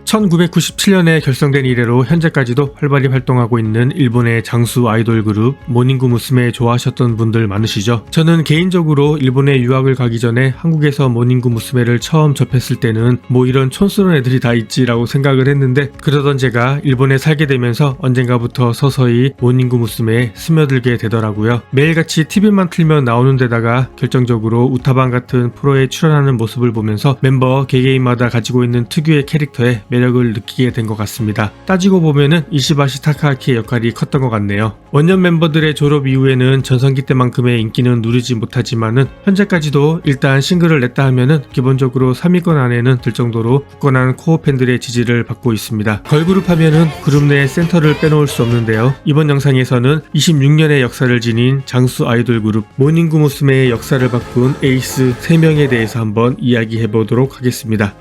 1997년에 결성된 이래로 현재까지도 활발히 활동하고 있는 일본의 장수 아이돌 그룹 모닝구 무스메 좋아하셨던 분들 많으시죠? 저는 개인적으로 일본에 유학을 가기 전에 한국에서 모닝구 무스메를 처음 접했을 때는 뭐 이런 촌스러운 애들이 다 있지라고 생각을 했는데, 그러던 제가 일본에 살게 되면서 언젠가부터 서서히 모닝구 무스메에 스며들게 되더라고요. 매일같이 TV만 틀면 나오는 데다가 결정적으로 우타방 같은 프로에 출연하는 모습을 보면서 멤버 개개인마다 가지고 있는 특유의 캐릭터에 매력을 느끼게 된 것 같습니다. 따지고 보면은 이시바시 타카하키의 역할이 컸던 것 같네요. 원년 member들의 졸업 이후에는 전성기 때만큼의 인기는 누리지 못하지만은 현재까지도 일단 싱글을 냈다 하면은 기본적으로 3위권 안에는 들 정도로 굳건한 코어 팬들의 지지를 받고 있습니다. 걸그룹 하면은 그룹 내 센터를 빼놓을 수 없는데요. 이번 영상에서는 26년의 역사를 지닌 장수 아이돌 그룹 모닝구 무스메의 역사를 바꾼 에이스 3명에 대해서 한번 이야기해 보도록 하겠습니다.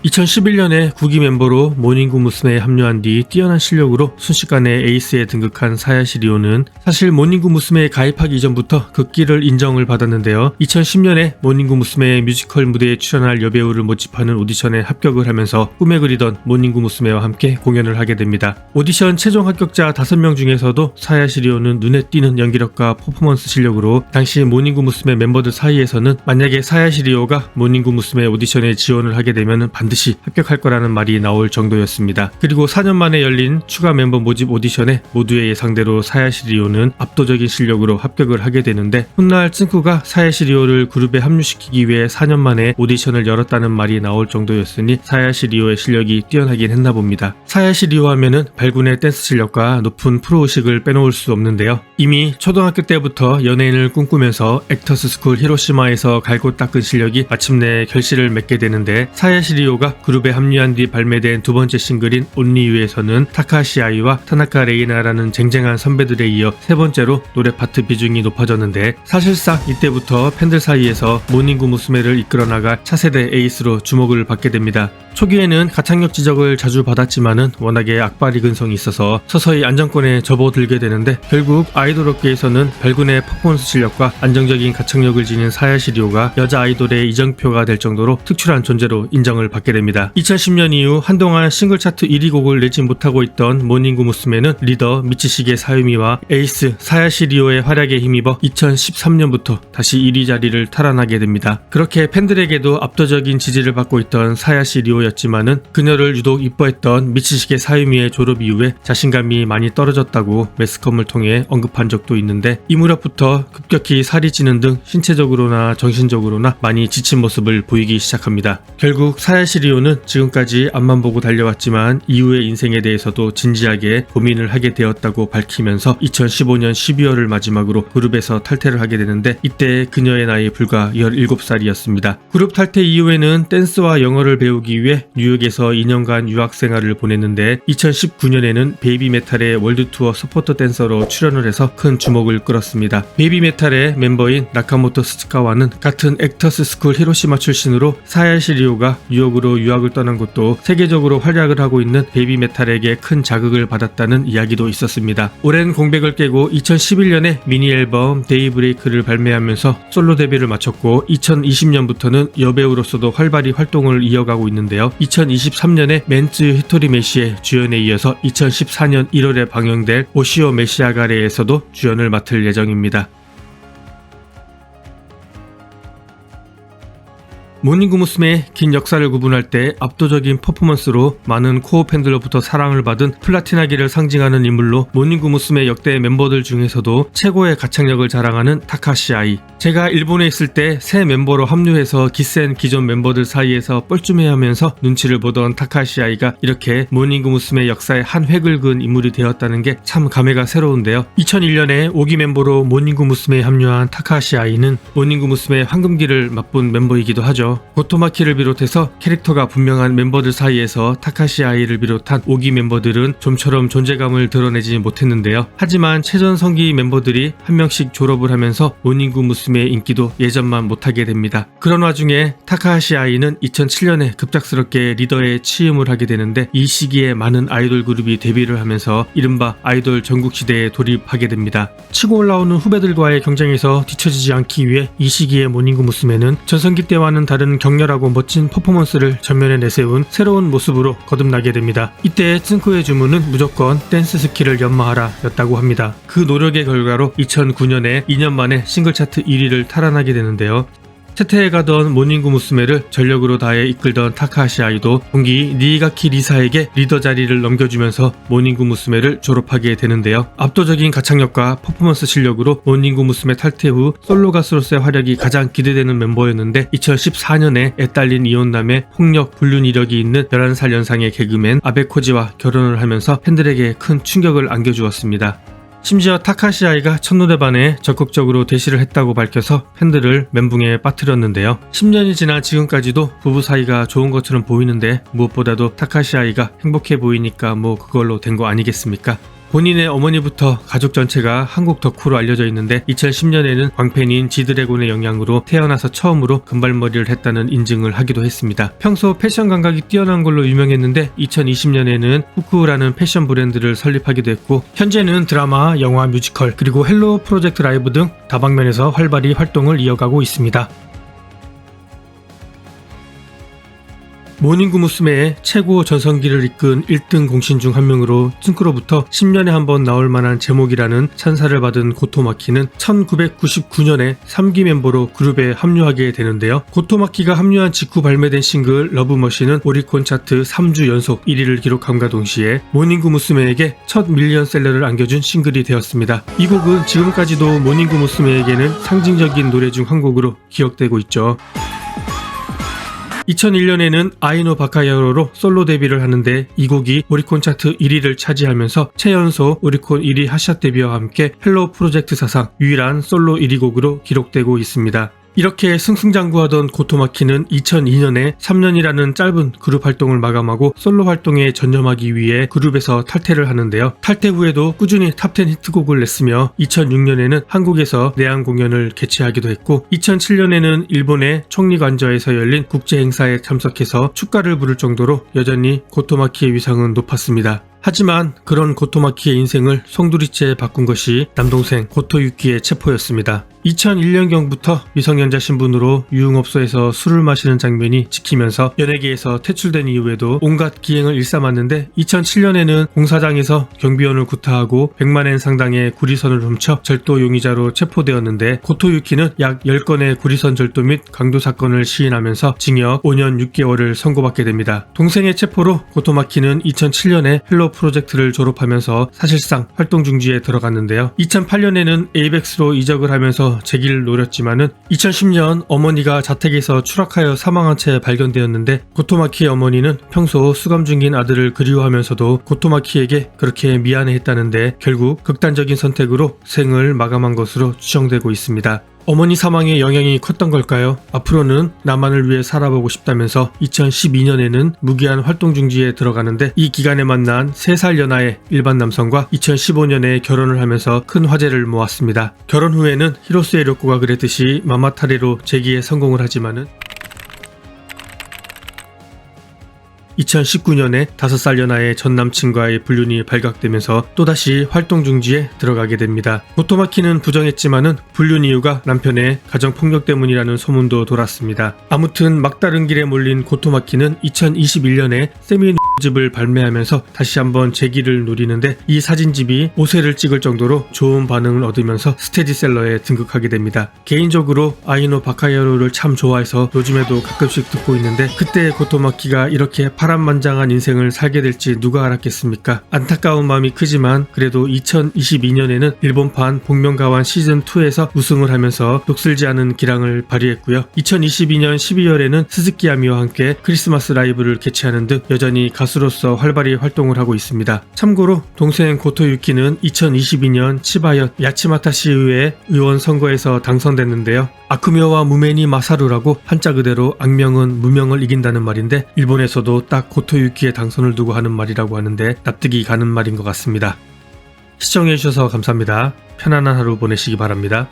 2011년에 9기 멤버로 모닝구 무스메에 합류한 뒤 뛰어난 실력으로 순식간에 에이스에 등극한 사야시 리오는 사실 모닝구 무스메에 가입하기 이전부터 극기를 인정을 받았는데요. 2010년에 모닝구 무스메의 뮤지컬 무대에 출연할 여배우를 모집하는 오디션에 합격을 하면서 꿈에 그리던 모닝구 무스메와 함께 공연을 하게 됩니다. 오디션 최종 합격자 5명 중에서도 사야시 리오는 눈에 띄는 연기력과 퍼포먼스 실력으로 당시 모닝구 무스메 멤버들 사이에서는 만약에 사야시 리오가 모닝구 무스메 오디션에 지원을 하게 되면 반드시 합격할 거라는 말이 나올 정도였습니다. 그리고 4년 만에 열린 추가 멤버 모집 오디션에 모두의 예상대로 사야시 리오는 압도적인 실력으로 합격을 하게 되는데, 훗날 츠쿠가 사야시 리오를 그룹에 합류시키기 위해 4년 만에 오디션을 열었다는 말이 나올 정도였으니 사야시 리오의 실력이 뛰어나긴 했나 봅니다. 사야시 리오 하면은 발군의 댄스 실력과 높은 프로의식을 빼놓을 수 없는데요. 이미 초등학교 때부터 연예인을 꿈꾸면서 액터스 스쿨 히로시마에서 갈고 닦은 실력이 마침내 결실을 맺게 되는데, 사야시 리오가 그룹에 합류한 뒤 발매된 두 번째 싱글인 온리유에서는 타카하시 아이와 타나카 레이나라는 쟁쟁한 선배들에 이어 세 번째로 노래 파트 비중이 높아졌는데, 사실상 이때부터 팬들 사이에서 모닝구 무스메를 이끌어 나갈 차세대 에이스로 주목을 받게 됩니다. 초기에는 가창력 지적을 자주 받았지만은 워낙에 악바리 근성이 있어서 서서히 안정권에 접어들게 되는데, 결국 아이돌 업계에서는 발군의 퍼포먼스 실력과 안정적인 가창력을 지닌 사야시 리오가 여자 아이돌의 이정표가 될 정도로 특출한 존재로 인정을 받게 됩니다. 2010년 이후 한동안 싱글 차트 1위 곡을 내지 못하고 있던 모닝구 무스메는 리더 미치시게 사유미와 에이스 사야시 리오의 활약에 힘입어 2013년부터 다시 1위 자리를 탈환하게 됩니다. 그렇게 팬들에게도 압도적인 지지를 받고 있던 사야시 리오였지만은 그녀를 유독 이뻐했던 미치시게 사유미의 졸업 이후에 자신감이 많이 떨어졌다고 매스컴을 통해 언급한 적도 있는데, 이 무렵부터 급격히 살이 찌는 등 신체적으로나 정신적으로나 많이 지친 모습을 보이기 시작합니다. 결국 사야시 리오는 지금까지 앞만 보고 달려왔지만 이후의 인생에 대해서도 진지하게 고민을 하게 되었다고 밝히면서 2015년 12월을 마지막으로 그룹에서 탈퇴를 하게 되는데, 이때 그녀의 나이 불과 17살이었습니다. 그룹 탈퇴 이후에는 댄스와 영어를 배우기 위해 뉴욕에서 2년간 유학 생활을 보냈는데, 2019년에는 베이비메탈의 월드투어 서포터 댄서로 출연을 해서 큰 주목을 끌었습니다. 베이비메탈의 멤버인 나카모토 스츠카와는 같은 액터스 스쿨 히로시마 출신으로 사야시 리오가 뉴욕으로 유학을 떠난 것도 세계적으로 활약을 하고 있는 베이비메탈에게 큰 자극을 받았다는 이야기도 있었습니다. 오랜 공백을 깨고 2011년에 미니 앨범 데이브레이크를 발매하면서 솔로 데뷔를 마쳤고, 2020년부터는 여배우로서도 활발히 활동을 이어가고 있는데요. 2023년에 맨츠 히토리 메시의 주연에 이어서 2014년 1월에 방영될 오시오 메시아가레에서도 주연을 맡을 예정입니다. 모닝구 무스메의 긴 역사를 구분할 때 압도적인 퍼포먼스로 많은 코어 팬들로부터 사랑을 받은 플라티나기를 상징하는 인물로 모닝구 무스메 역대 멤버들 중에서도 최고의 가창력을 자랑하는 타카시 아이. 제가 일본에 있을 때 새 멤버로 합류해서 기센 기존 멤버들 사이에서 뻘쭘해하면서 눈치를 보던 타카시 아이가 이렇게 모닝구 무스메 역사의 한 획을 그은 인물이 되었다는 게 참 감회가 새로운데요. 2001년에 5기 멤버로 모닝구 무스메에 합류한 타카시 아이는 모닝구 무스메의 황금기를 맛본 멤버이기도 하죠. 있는데요. 고토마키를 비롯해서 캐릭터가 분명한 멤버들 사이에서 타카시 아이를 비롯한 5기 멤버들은 좀처럼 존재감을 드러내지 못했는데요. 하지만 최전성기 멤버들이 한 명씩 졸업을 하면서 모닝구 무스메의 인기도 예전만 못하게 됩니다. 그런 와중에 타카시 아이는 2007년에 급작스럽게 리더에 취임을 하게 되는데 이 시기에 많은 아이돌 그룹이 데뷔를 하면서 이른바 아이돌 전국시대에 돌입하게 됩니다. 치고 올라오는 후배들과의 경쟁에서 뒤처지지 않기 위해 이 시기에 모닝구 무스메는 전성기 때와는 다른 격렬하고 멋진 퍼포먼스를 전면에 내세운 새로운 모습으로 거듭나게 됩니다. 이때 츠ን코의 주문은 무조건 댄스 스킬을 연마하라 였다고 합니다. 그 노력의 결과로 2009년에 2년 만에 싱글 차트 1위를 탈환하게 되는데요. 퇴퇴해 가던 모닝구 무스메를 전력으로 다해 이끌던 타카하시 아이도 동기 니이가키 리사에게 리더 자리를 넘겨주면서 모닝구 무스메를 졸업하게 되는데요. 압도적인 가창력과 퍼포먼스 실력으로 모닝구 무스메 탈퇴 후 솔로 가수로서의 활약이 가장 기대되는 멤버였는데 2014년에 애딸린 이혼남의 폭력 불륜 이력이 있는 11살 연상의 개그맨 아베 코지와 결혼을 하면서 팬들에게 큰 충격을 안겨주었습니다. 심지어 타카시 아이가 첫눈에 반해 적극적으로 대시를 했다고 밝혀서 팬들을 멘붕에 빠뜨렸는데요. 10년이 지난 지금까지도 부부 사이가 좋은 것처럼 보이는데 무엇보다도 타카시 아이가 행복해 보이니까 뭐 그걸로 된 거 아니겠습니까? 본인의 어머니부터 가족 전체가 한국 덕후로 알려져 있는데 2010년에는 광팬인 지드래곤의 영향으로 태어나서 처음으로 금발머리를 했다는 인증을 하기도 했습니다. 평소 패션 감각이 뛰어난 걸로 유명했는데 2020년에는 후쿠라는 패션 브랜드를 설립하기도 했고 현재는 드라마, 영화, 뮤지컬 그리고 헬로 프로젝트 라이브 등 다방면에서 활발히 활동을 이어가고 있습니다. 모닝구 무스메의 최고 전성기를 이끈 1등 공신 중 한 명으로 츠ን코로부터 10년에 한 번 나올 만한 제목이라는 찬사를 받은 고토마키는 1999년에 3기 멤버로 그룹에 합류하게 되는데요. 고토마키가 합류한 직후 발매된 싱글 러브머신은 오리콘 차트 3주 연속 1위를 기록함과 동시에 모닝구 무스메에게 첫 밀리언셀러를 안겨준 싱글이 되었습니다. 이 곡은 지금까지도 모닝구 무스메에게는 상징적인 노래 중 한 곡으로 기억되고 있죠. 2001년에는 아이노 바카야로로 솔로 데뷔를 하는데 이 곡이 오리콘 차트 1위를 차지하면서 최연소 오리콘 1위 핫샷 데뷔와 함께 헬로 프로젝트 사상 유일한 솔로 1위 곡으로 기록되고 있습니다. 이렇게 승승장구하던 고토마키는 2002년에 3년이라는 짧은 그룹 활동을 마감하고 솔로 활동에 전념하기 위해 그룹에서 탈퇴를 하는데요. 탈퇴 후에도 꾸준히 탑10 히트곡을 냈으며 2006년에는 한국에서 내한 공연을 개최하기도 했고 2007년에는 일본의 총리관저에서 열린 국제행사에 참석해서 축가를 부를 정도로 여전히 고토마키의 위상은 높았습니다. 하지만 그런 고토마키의 인생을 송두리째 바꾼 것이 남동생 고토유키의 체포였습니다. 2001년경부터 미성년자 신분으로 유흥업소에서 술을 마시는 장면이 찍히면서 연예계에서 퇴출된 이후에도 온갖 기행을 일삼았는데 2007년에는 공사장에서 경비원을 구타하고 100만엔 상당의 구리선을 훔쳐 절도 용의자로 체포되었는데 고토유키는 약 10건의 구리선 절도 및 강도 사건을 시인하면서 징역 5년 6개월을 선고받게 됩니다. 동생의 체포로 고토마키는 2007년에 헬로 프로젝트를 졸업하면서 사실상 활동 중지에 들어갔는데요. 2008년에는 에이벡스로 이적을 하면서 재기를 노렸지만은 2010년 어머니가 자택에서 추락하여 사망한 채 발견되었는데 고토마키의 어머니는 평소 수감 중인 아들을 그리워하면서도 고토마키에게 그렇게 미안해했다는데 결국 극단적인 선택으로 생을 마감한 것으로 추정되고 있습니다. 어머니 사망의 영향이 컸던 걸까요? 앞으로는 나만을 위해 살아보고 싶다면서 2012년에는 무기한 활동 중지에 들어가는데 이 기간에 만난 3살 연하의 일반 남성과 2015년에 결혼을 하면서 큰 화제를 모았습니다. 결혼 후에는 히로스의 료코가 그랬듯이 마마타레로 재기에 성공을 하지만은 2019년에 5살 연하의 전 남친과의 불륜이 발각되면서 또다시 활동 중지에 들어가게 됩니다. 고토마키는 부정했지만은 불륜 이유가 남편의 가정폭력 때문이라는 소문도 돌았습니다. 아무튼 막다른 길에 몰린 고토마키는 2021년에 세미 집을 발매하면서 다시 한번 재기를 노리는데 이 사진집이 5세를 찍을 정도로 좋은 반응을 얻으면서 스테디셀러에 등극하게 됩니다. 개인적으로 아이노 바카야로를 참 좋아해서 요즘에도 가끔씩 듣고 있는데 그때 고토마키가 이렇게 파란만장한 인생을 살게 될지 누가 알았겠습니까? 안타까운 마음이 크지만 그래도 2022년에는 일본판 복면가왕 시즌2에서 우승을 하면서 녹슬지 않은 기량을 발휘했고요. 2022년 12월에는 스즈키 야미와 함께 크리스마스 라이브를 개최하는 등 여전히 가수 가수로서 활발히 활동을 하고 있습니다. 참고로 동생 고토유키는 2022년 치바현 야치마타시의회 의원 선거에서 당선됐는데요. 아쿠묘와 무메니 마사루라고 한자 그대로 악명은 무명을 이긴다는 말인데 일본에서도 딱 고토유키의 당선을 두고 하는 말이라고 하는데 납득이 가는 말인 것 같습니다. 시청해주셔서 감사합니다. 편안한 하루 보내시기 바랍니다.